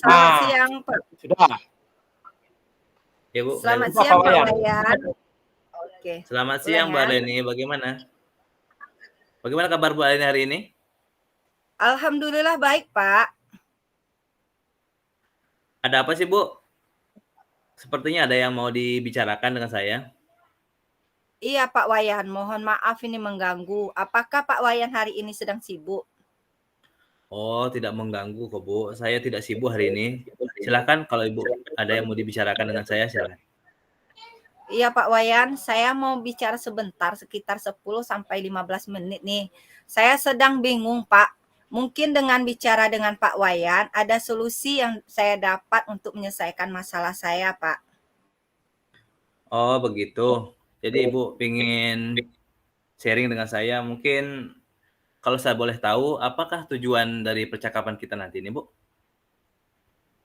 Selamat Nah, siang, Pak. sudah. Ya Bu, Selamat Sudah siang, Pak Pak Wayan. Wayan. Oke, Selamat ulang siang Bu ya. Arleni, bagaimana? Bagaimana kabar Bu Arleni hari ini? Alhamdulillah baik, Pak. Ada apa sih Bu? Sepertinya ada yang mau dibicarakan dengan saya. Iya, Pak Wayan, mohon maaf ini mengganggu. Apakah Pak Wayan hari ini sedang sibuk? Oh, tidak mengganggu kok Bu. Saya tidak sibuk hari ini. Silakan kalau Ibu ada yang mau dibicarakan dengan saya, silakan. Iya, Pak Wayan, saya mau bicara sebentar, sekitar 10 sampai 15 menit nih. Saya sedang bingung, Pak. Mungkin dengan bicara dengan Pak Wayan, ada solusi yang saya dapat untuk menyelesaikan masalah saya, Pak. Oh, begitu. Jadi Ibu ingin sharing dengan saya. Mungkin kalau saya boleh tahu, apakah tujuan dari percakapan kita nanti ini, Bu?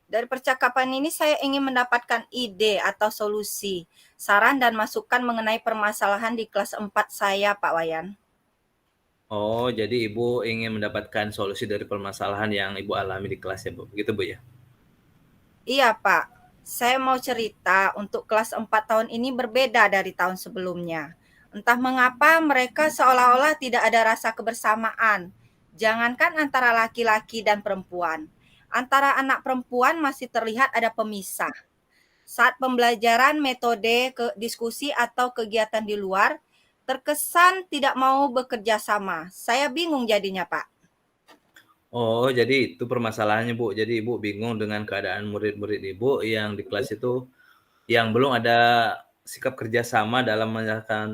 Dari percakapan ini saya ingin mendapatkan ide atau solusi, saran dan masukan mengenai permasalahan di kelas 4 saya, Pak Wayan. Oh, jadi Ibu ingin mendapatkan solusi dari permasalahan yang Ibu alami di kelas ya, Bu? Begitu, Bu ya? Iya, Pak. Saya mau cerita untuk kelas 4 tahun ini berbeda dari tahun sebelumnya. Entah mengapa mereka seolah-olah tidak ada rasa kebersamaan. Jangankan antara laki-laki dan perempuan. Antara anak perempuan masih terlihat ada pemisah. Saat pembelajaran metode diskusi atau kegiatan di luar, terkesan tidak mau bekerja sama. Saya bingung jadinya, Pak. Oh, jadi itu permasalahannya, Bu. Jadi Ibu bingung dengan keadaan murid-murid Ibu yang di kelas itu yang belum ada sikap kerjasama dalam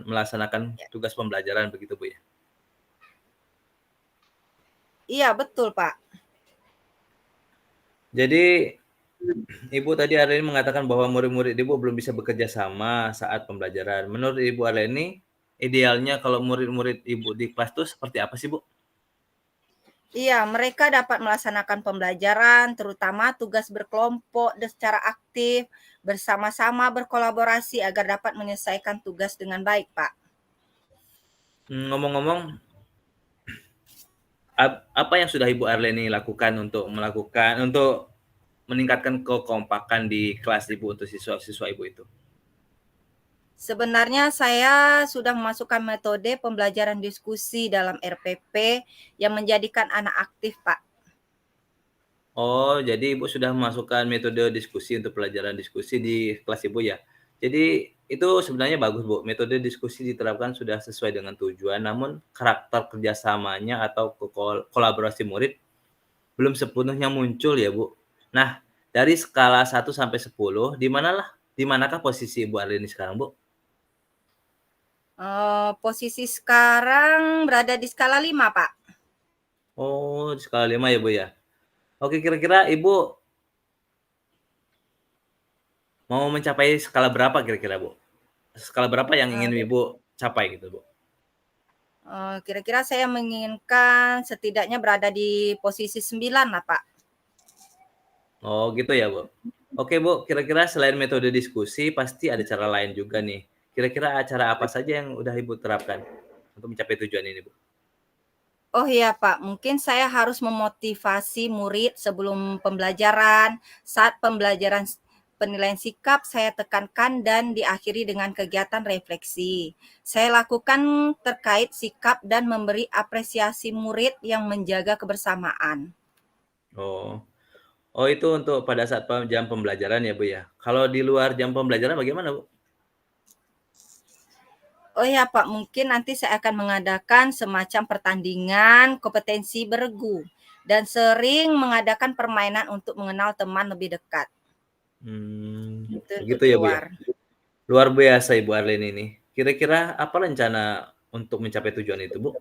melaksanakan tugas pembelajaran, begitu, Bu ya? Iya, betul, Pak. Jadi Ibu tadi Arleni mengatakan bahwa murid-murid Ibu belum bisa bekerja sama saat pembelajaran. Menurut Ibu Arleni, idealnya kalau murid-murid Ibu di kelas itu seperti apa sih, Bu? Iya, mereka dapat melaksanakan pembelajaran, terutama tugas berkelompok dan secara aktif, bersama-sama berkolaborasi agar dapat menyelesaikan tugas dengan baik, Pak. Ngomong-ngomong, apa yang sudah Ibu Arleni lakukan untuk meningkatkan kekompakan di kelas Ibu untuk siswa-siswa Ibu itu? Sebenarnya saya sudah memasukkan metode pembelajaran diskusi dalam RPP yang menjadikan anak aktif, Pak. Oh, jadi Ibu sudah memasukkan metode diskusi untuk pelajaran diskusi di kelas Ibu ya? Jadi itu sebenarnya bagus, Bu. Metode diskusi diterapkan sudah sesuai dengan tujuan, namun karakter kerjasamanya atau kolaborasi murid belum sepenuhnya muncul ya, Bu. Nah, dari skala 1 sampai 10, di manakah posisi Ibu Arleni sekarang, Bu? Posisi sekarang berada di skala 5, Pak. Oh, di skala 5 ya, Bu ya? Oke, kira-kira Ibu mau mencapai skala berapa kira-kira, Bu? Skala berapa yang ingin Ibu capai gitu, Bu? Kira-kira saya menginginkan setidaknya berada di posisi 9 lah, Pak. Oh, gitu ya, Bu. Oke, Bu, kira-kira selain metode diskusi pasti ada cara lain juga nih. Kira-kira acara apa saja yang udah Ibu terapkan untuk mencapai tujuan ini, Bu? Oh iya, Pak, mungkin saya harus memotivasi murid sebelum pembelajaran. Saat pembelajaran penilaian sikap saya tekankan dan diakhiri dengan kegiatan refleksi. Saya lakukan terkait sikap dan memberi apresiasi murid yang menjaga kebersamaan. Oh. Oh, itu untuk pada saat jam pembelajaran ya, Bu ya? Kalau di luar jam pembelajaran bagaimana, Bu? Oh ya, Pak, mungkin nanti saya akan mengadakan semacam pertandingan kompetensi bergu dan sering mengadakan permainan untuk mengenal teman lebih dekat. Itu untuk Begitu di ya, Bu ya? luar. Luar biasa Ibu Arleni ini. Kira-kira apa rencana untuk mencapai tujuan itu, Bu?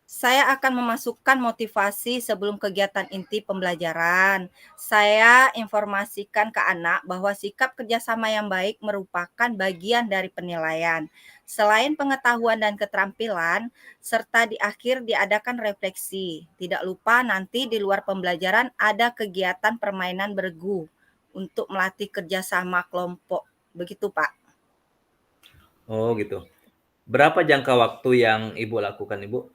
Saya akan memasukkan motivasi sebelum kegiatan inti pembelajaran. Saya informasikan ke anak bahwa sikap kerjasama yang baik merupakan bagian dari penilaian. Selain pengetahuan dan keterampilan, serta di akhir diadakan refleksi. Tidak lupa nanti di luar pembelajaran ada kegiatan permainan bergu untuk melatih kerjasama kelompok. Begitu, Pak. Oh, gitu. Berapa jangka waktu yang Ibu lakukan, Ibu?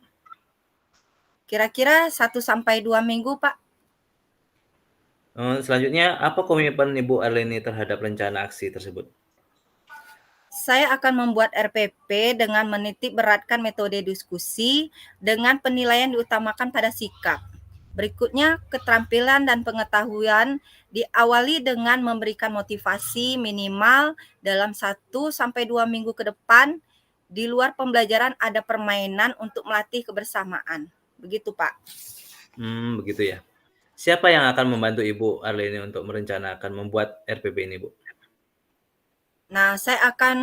Kira-kira 1 sampai 2 minggu, Pak. Selanjutnya, apa komitmen Ibu Arleni terhadap rencana aksi tersebut? Saya akan membuat RPP dengan menitik beratkan metode diskusi dengan penilaian diutamakan pada sikap. Berikutnya, keterampilan dan pengetahuan diawali dengan memberikan motivasi minimal dalam 1 sampai 2 minggu ke depan. Di luar pembelajaran ada permainan untuk melatih kebersamaan. Begitu, Pak. Begitu ya. Siapa yang akan membantu Ibu Arleni untuk merencanakan membuat RPP ini, Bu? Nah, saya akan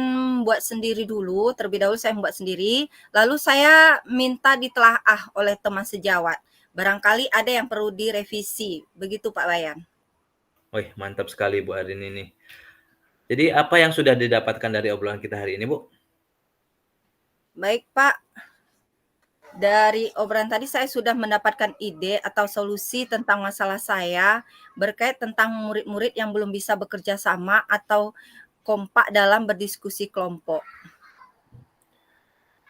buat sendiri dulu, terlebih dahulu saya membuat sendiri, lalu saya minta ditelaah oleh teman sejawat. Barangkali ada yang perlu direvisi, begitu Pak Wayan. Wih, mantap sekali Bu Arleni ini. Jadi apa yang sudah didapatkan dari obrolan kita hari ini, Bu? Baik Pak, dari obrolan tadi saya sudah mendapatkan ide atau solusi tentang masalah saya berkait tentang murid-murid yang belum bisa bekerja sama atau kompak dalam berdiskusi kelompok.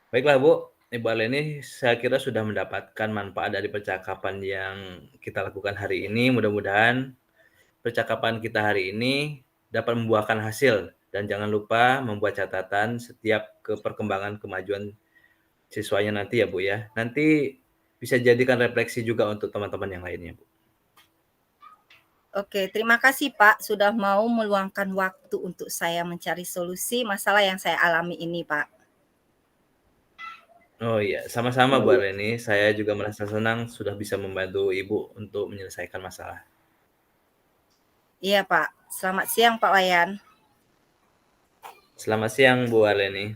Baiklah Bu, Ibu Arleni, saya kira sudah mendapatkan manfaat dari percakapan yang kita lakukan hari ini. Mudah-mudahan percakapan kita hari ini dapat membuahkan hasil dan jangan lupa membuat catatan setiap perkembangan kemajuan siswanya nanti ya Bu ya. Nanti bisa jadikan refleksi juga untuk teman-teman yang lainnya Bu. Oke, terima kasih Pak sudah mau meluangkan waktu untuk saya mencari solusi masalah yang saya alami ini, Pak. Oh iya, sama-sama Bu Arleni. Saya juga merasa senang sudah bisa membantu Ibu untuk menyelesaikan masalah. Iya, Pak. Selamat siang, Pak Wayan. Selamat siang Bu Arleni.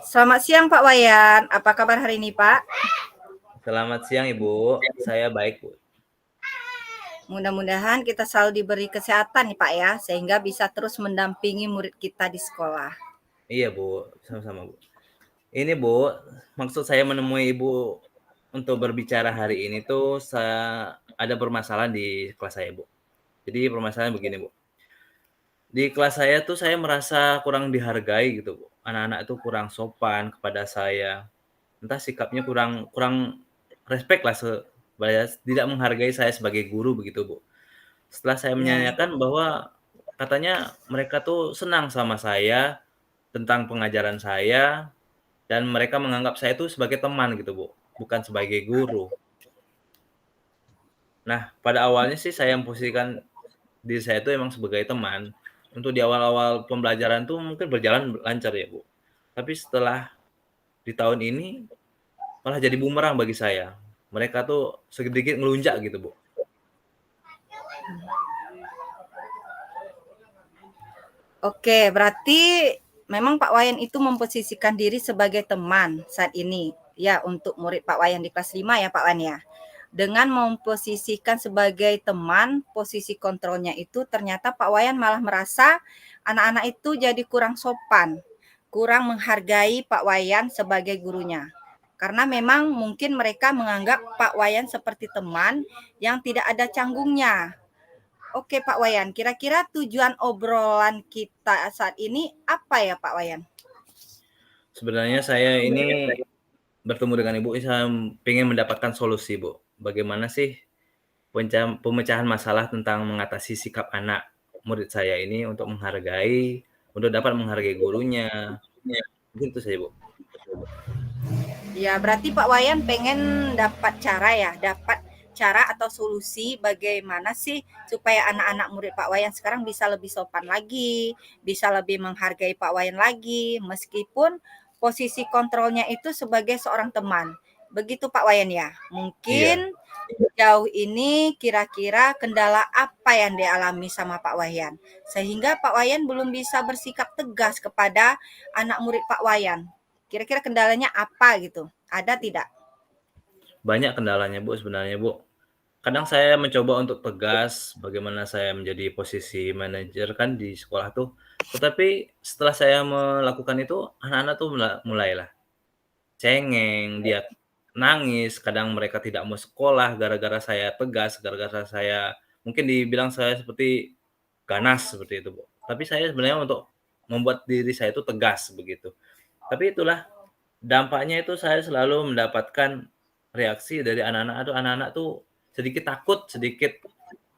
Selamat siang, Pak Wayan. Apa kabar hari ini, Pak? Selamat siang Ibu, saya baik Bu. Mudah-mudahan kita selalu diberi kesehatan nih, Pak ya, sehingga bisa terus mendampingi murid kita di sekolah. Iya Bu, sama-sama Bu. Ini Bu, maksud saya menemui Ibu untuk berbicara hari ini tuh ada permasalahan di kelas saya Bu. Jadi permasalahan begini Bu. Di kelas saya tuh saya merasa kurang dihargai gitu Bu. Anak-anak itu kurang sopan kepada saya. Entah sikapnya kurang kurang respect lah tidak menghargai saya sebagai guru begitu Bu. Setelah saya Ya. menanyakan bahwa katanya mereka tuh senang sama saya, tentang pengajaran saya, dan mereka menganggap saya itu sebagai teman gitu Bu, bukan sebagai guru. Nah, pada awalnya sih saya memposisikan diri saya itu emang sebagai teman. Untuk di awal-awal pembelajaran tuh mungkin berjalan lancar ya Bu. Tapi setelah di tahun ini malah jadi bumerang bagi saya. Mereka tuh sedikit ngelunjak gitu Bu. Oke, berarti memang Pak Wayan itu memposisikan diri sebagai teman saat ini. Ya, untuk murid Pak Wayan di kelas 5 ya Pak Wayan ya. Dengan memposisikan sebagai teman, posisi kontrolnya itu ternyata Pak Wayan malah merasa anak-anak itu jadi kurang sopan, kurang menghargai Pak Wayan sebagai gurunya. Karena memang mungkin mereka menganggap Pak Wayan seperti teman yang tidak ada canggungnya. Oke Pak Wayan, kira-kira tujuan obrolan kita saat ini apa ya Pak Wayan? Sebenarnya saya ini bertemu dengan Ibu, saya ingin mendapatkan solusi Bu. Bagaimana sih pemecahan masalah tentang mengatasi sikap anak murid saya ini untuk dapat menghargai gurunya. Mungkin itu saja Bu. Ya, berarti Pak Wayan pengen dapat cara atau solusi bagaimana sih supaya anak-anak murid Pak Wayan sekarang bisa lebih sopan lagi, bisa lebih menghargai Pak Wayan lagi, meskipun posisi kontrolnya itu sebagai seorang teman. Begitu Pak Wayan ya. Iya, Mungkin jauh ini kira-kira kendala apa yang dialami sama Pak Wayan sehingga Pak Wayan belum bisa bersikap tegas kepada anak murid Pak Wayan. Kira-kira kendalanya apa gitu? Ada tidak? banyak kendalanya Bu sebenarnya Bu. Kadang saya mencoba untuk tegas bagaimana saya menjadi posisi manajer kan di sekolah tuh, tetapi setelah saya melakukan itu, anak-anak tuh mulailah cengeng, dia nangis, kadang mereka tidak mau sekolah gara-gara saya tegas, gara-gara saya mungkin dibilang saya seperti ganas seperti itu, Bu. Tapi saya sebenarnya untuk membuat diri saya itu tegas begitu. Tapi itulah dampaknya itu saya selalu mendapatkan reaksi dari anak-anak, aduh anak-anak tuh sedikit takut, sedikit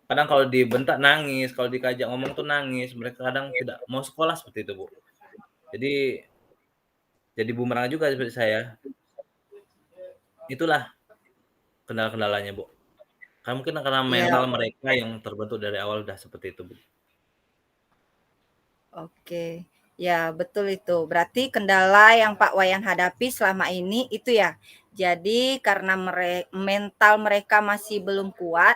kadang kalau dibentak nangis, kalau dikajak ngomong tuh nangis, mereka kadang tidak mau sekolah seperti itu, Bu. Jadi bumerang juga seperti saya. Itulah kendala-kendalanya, Bu. Kan mungkin karena Iya, mental mereka yang terbentuk dari awal udah seperti itu, Bu. oke. Ya, betul itu. Berarti kendala yang Pak Wayan hadapi selama ini itu ya. Jadi karena mental mereka masih belum kuat,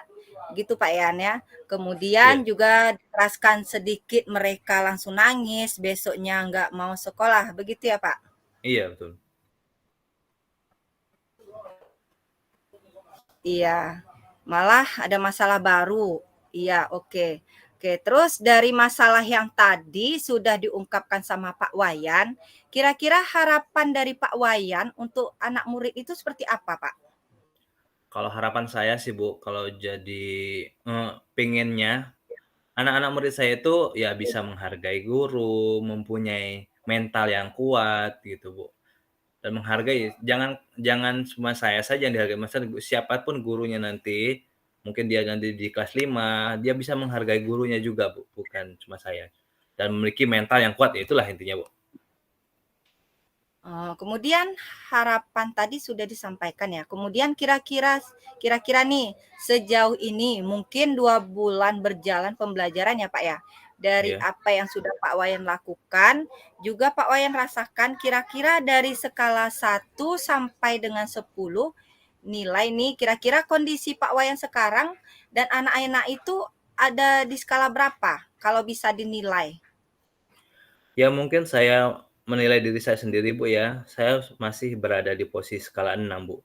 gitu Pak Yan ya. Kemudian Iya, juga dikeraskan sedikit mereka langsung nangis, besoknya nggak mau sekolah, begitu ya Pak? iya betul. Iya, malah ada masalah baru. Iya, oke. Oke, terus dari masalah yang tadi sudah diungkapkan sama Pak Wayan, kira-kira harapan dari Pak Wayan untuk anak murid itu seperti apa, Pak? Kalau harapan saya sih, Bu, kalau jadi pengennya anak-anak murid saya itu ya bisa menghargai guru, mempunyai mental yang kuat gitu, Bu. Dan menghargai, jangan jangan cuma saya saja yang dihargai, maksudnya siapapun gurunya nanti, mungkin dia nanti di kelas 5 dia bisa menghargai gurunya juga, Bu, bukan cuma saya. Dan memiliki mental yang kuat, ya itulah intinya, Bu. Kemudian harapan tadi sudah disampaikan ya. Kemudian kira-kira nih sejauh ini mungkin 2 bulan berjalan pembelajaran ya, Pak, ya. Dari Iya. apa yang sudah Pak Wayan lakukan, juga Pak Wayan rasakan kira-kira dari skala 1 sampai dengan 10 nilai nih kira-kira kondisi Pak Wayan sekarang dan anak-anak itu ada di skala berapa kalau bisa dinilai? Ya mungkin saya menilai diri saya sendiri, Bu, ya, saya masih berada di posisi skala 6, Bu.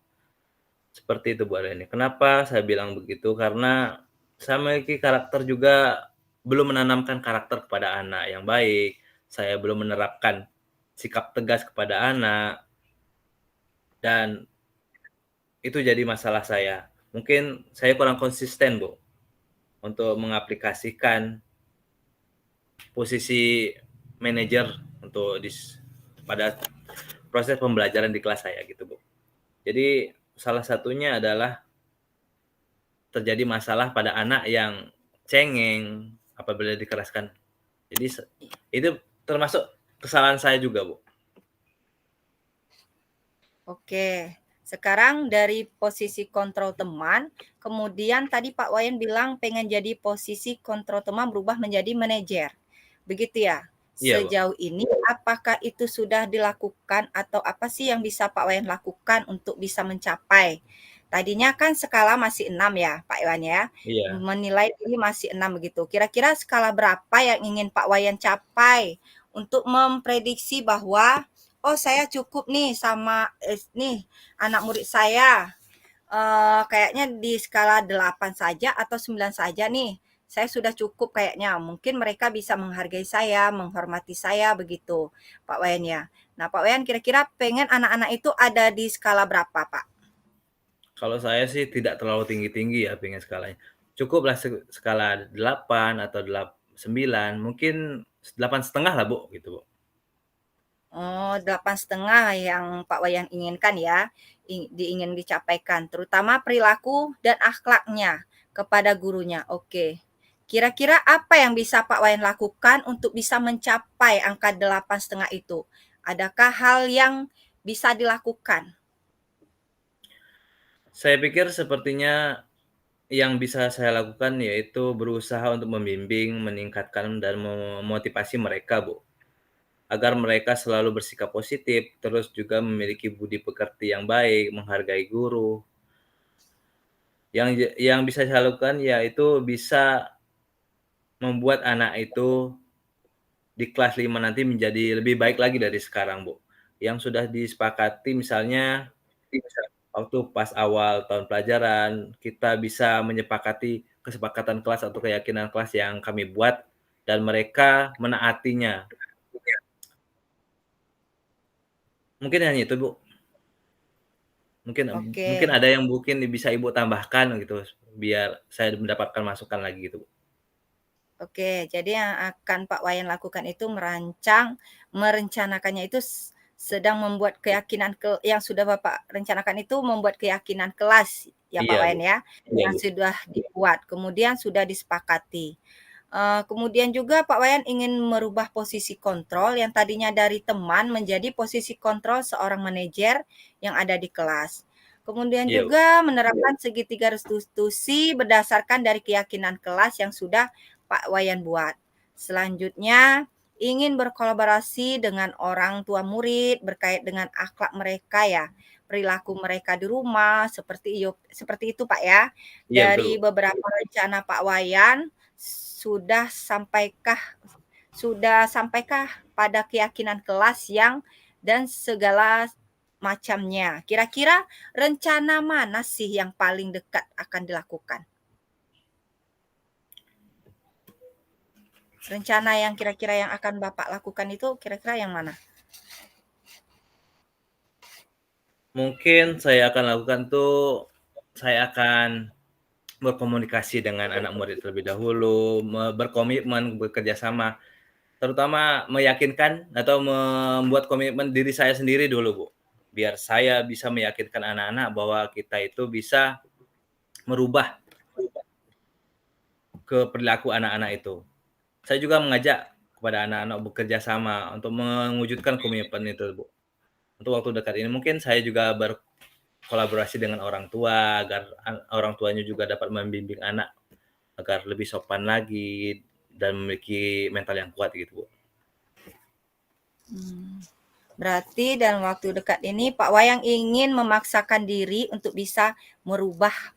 Seperti itu, Bu, adanya. Kenapa saya bilang begitu, karena saya memiliki karakter juga belum menanamkan karakter kepada anak yang baik, saya belum menerapkan sikap tegas kepada anak, dan itu jadi masalah saya. Mungkin saya kurang konsisten, Bu, untuk mengaplikasikan posisi manajer untuk pada proses pembelajaran di kelas saya gitu, Bu. Jadi salah satunya adalah terjadi masalah pada anak yang cengeng apabila dikeraskan. Jadi itu termasuk kesalahan saya juga, Bu. Oke, sekarang dari posisi kontrol teman, kemudian tadi Pak Wayan bilang pengen jadi posisi kontrol teman berubah menjadi manajer. Begitu ya? Iya, Bu. Sejauh ini apakah itu sudah dilakukan atau apa sih yang bisa Pak Wayan lakukan untuk bisa mencapai? Tadinya kan skala masih 6 ya, Pak Wayan ya. Iya. Menilai ini masih 6 begitu. Kira-kira skala berapa yang ingin Pak Wayan capai untuk memprediksi bahwa oh saya cukup nih sama nih anak murid saya kayaknya di skala 8 saja atau 9 saja nih. Saya sudah cukup kayaknya. Mungkin mereka bisa menghargai saya, menghormati saya begitu, Pak Wayan ya. Nah, Pak Wayan kira-kira pengen anak-anak itu ada di skala berapa, Pak? Kalau saya sih tidak terlalu tinggi-tinggi ya pengen skalanya. Cukuplah skala 8 atau 9, mungkin 8,5 lah, Bu, gitu, Bu. Oh, 8,5 yang Pak Wayan inginkan ya, ingin dicapaikan, terutama perilaku dan akhlaknya kepada gurunya. Oke. Kira-kira apa yang bisa Pak Wayan lakukan untuk bisa mencapai angka 8,5 itu? Adakah hal yang bisa dilakukan? Saya pikir sepertinya yang bisa saya lakukan yaitu berusaha untuk membimbing, meningkatkan dan memotivasi mereka, Bu. Agar mereka selalu bersikap positif, terus juga memiliki budi pekerti yang baik, menghargai guru. Yang bisa saya lakukan yaitu bisa membuat anak itu di kelas 5 nanti menjadi lebih baik lagi dari sekarang, Bu. Yang sudah disepakati misalnya waktu pas awal tahun pelajaran, kita bisa menyepakati kesepakatan kelas atau keyakinan kelas yang kami buat dan mereka menaatinya. Mungkin hanya itu, Bu. Mungkin Oke. ada yang mungkin bisa Ibu tambahkan gitu, biar saya mendapatkan masukan lagi gitu, Bu. Oke, jadi yang akan Pak Wayan lakukan itu merencanakannya itu sedang membuat keyakinan yang sudah Bapak rencanakan itu membuat keyakinan kelas ya Pak Iya, Bu. Wayan ya, Iya, yang Bu. sudah dibuat, kemudian sudah disepakati. Kemudian juga Pak Wayan ingin merubah posisi kontrol yang tadinya dari teman menjadi posisi kontrol seorang manajer yang ada di kelas. Kemudian Iya, Bu. juga menerapkan segitiga restitusi berdasarkan dari keyakinan kelas yang sudah Pak Wayan buat. Selanjutnya, ingin berkolaborasi dengan orang tua murid berkait dengan akhlak mereka ya, perilaku mereka di rumah seperti itu Pak ya. Iya, betul, Dari Bu. beberapa rencana Pak Wayan sudah sampaikah pada keyakinan kelas yang dan segala macamnya. Kira-kira rencana mana sih yang paling dekat akan dilakukan? Rencana yang kira-kira yang akan Bapak lakukan itu kira-kira yang mana? Mungkin saya akan lakukan tuh, saya akan berkomunikasi dengan anak murid terlebih dahulu, berkomitmen bekerja sama, terutama meyakinkan atau membuat komitmen diri saya sendiri dulu, Bu. Biar saya bisa meyakinkan anak-anak bahwa kita itu bisa merubah ke perilaku anak-anak itu. Saya juga mengajak kepada anak-anak bekerja sama untuk mewujudkan komitmen itu, Bu. Untuk waktu dekat ini mungkin saya juga berkolaborasi dengan orang tua agar orang tuanya juga dapat membimbing anak agar lebih sopan lagi dan memiliki mental yang kuat gitu, Bu. Berarti dalam waktu dekat ini Pak Wayang ingin memaksakan diri untuk bisa merubah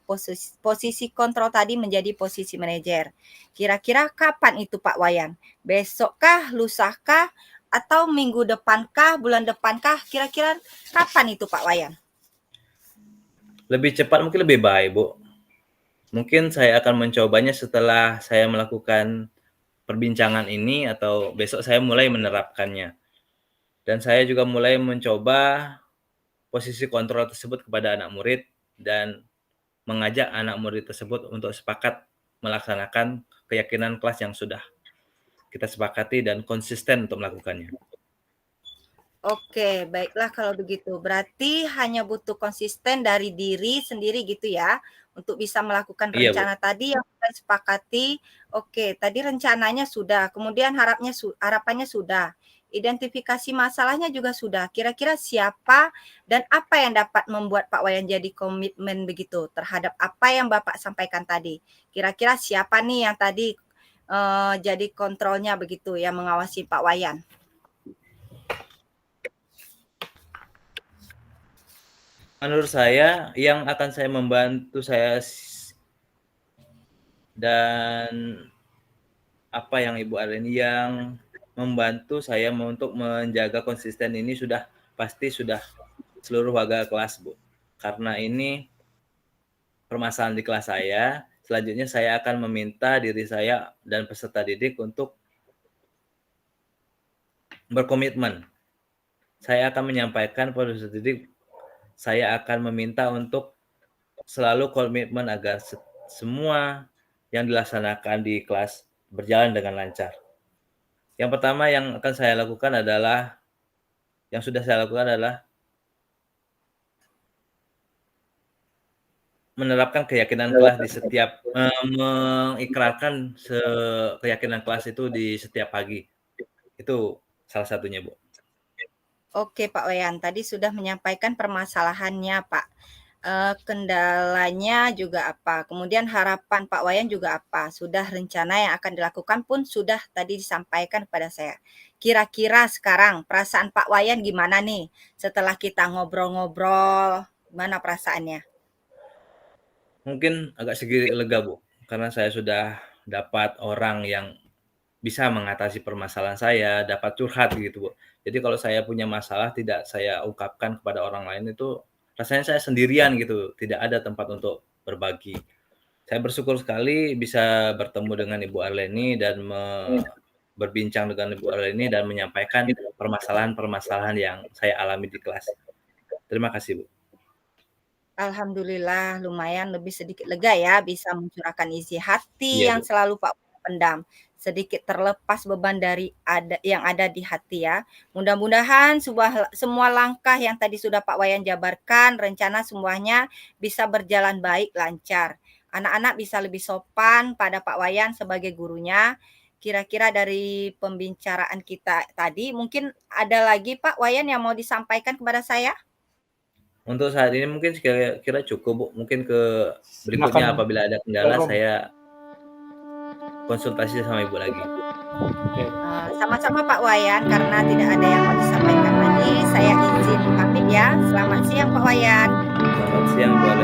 posisi kontrol tadi menjadi posisi manajer. Kira-kira kapan itu Pak Wayang? Besokkah, lusakah, atau minggu depankah, bulan depankah? Kira-kira kapan itu Pak Wayang? Lebih cepat mungkin lebih baik, Bu. Mungkin saya akan mencobanya setelah saya melakukan perbincangan ini atau besok saya mulai menerapkannya. Dan saya juga mulai mencoba posisi kontrol tersebut kepada anak murid dan mengajak anak murid tersebut untuk sepakat melaksanakan keyakinan kelas yang sudah kita sepakati dan konsisten untuk melakukannya. Oke, baiklah kalau begitu. Berarti hanya butuh konsisten dari diri sendiri gitu ya, untuk bisa melakukan Iya, Bu. rencana tadi yang sudah disepakati. Oke, tadi rencananya sudah, kemudian harapannya sudah, identifikasi masalahnya juga sudah. Kira-kira siapa dan apa yang dapat membuat Pak Wayan jadi komitmen begitu terhadap apa yang Bapak sampaikan tadi? Kira-kira siapa nih yang tadi jadi kontrolnya begitu, yang mengawasi Pak Wayan? Menurut saya yang akan saya membantu saya dan apa yang Ibu Arleni yang membantu saya untuk menjaga konsisten ini pasti sudah seluruh warga kelas, Bu. Karena ini permasalahan di kelas saya, selanjutnya saya akan meminta diri saya dan peserta didik untuk berkomitmen. Saya akan menyampaikan pada peserta didik, saya akan meminta untuk selalu komitmen agar semua yang dilaksanakan di kelas berjalan dengan lancar. Yang pertama yang akan saya lakukan adalah yang sudah saya lakukan adalah menerapkan keyakinan kelas di setiap mengikrarkan keyakinan kelas itu di setiap pagi. Itu salah satunya, Bu. Oke Pak Wayan, tadi sudah menyampaikan permasalahannya Pak, kendalanya juga apa, kemudian harapan Pak Wayan juga apa, sudah rencana yang akan dilakukan pun sudah tadi disampaikan kepada saya. Kira-kira sekarang perasaan Pak Wayan gimana nih setelah kita ngobrol-ngobrol, gimana perasaannya? Mungkin agak sedikit lega, Bu, karena saya sudah dapat orang yang bisa mengatasi permasalahan saya, dapat curhat gitu, Bu. Jadi kalau saya punya masalah tidak saya ungkapkan kepada orang lain itu rasanya saya sendirian gitu, tidak ada tempat untuk berbagi. Saya bersyukur sekali bisa bertemu dengan Ibu Arleni dan berbincang dengan Ibu Arleni dan menyampaikan permasalahan-permasalahan yang saya alami di kelas. Terima kasih, Bu. Alhamdulillah lumayan lebih sedikit lega ya, bisa mencurahkan isi hati Iya, yang Bu. selalu Pak pendam. Sedikit terlepas beban dari yang ada di hati ya. Mudah-mudahan semua langkah yang tadi sudah Pak Wayan jabarkan, rencana semuanya bisa berjalan baik, lancar. Anak-anak bisa lebih sopan pada Pak Wayan sebagai gurunya. Kira-kira dari pembicaraan kita tadi, mungkin ada lagi Pak Wayan yang mau disampaikan kepada saya? Untuk saat ini mungkin kira-kira cukup, Bu. Mungkin berikutnya Silakan apabila ada kendala Belrom. saya konsultasi sama Ibu lagi. Oke. Sama-sama Pak Wayan, karena tidak ada yang mau disampaikan lagi, saya izin pamit ya. Selamat siang Pak Wayan. Selamat siang, Bu Ale.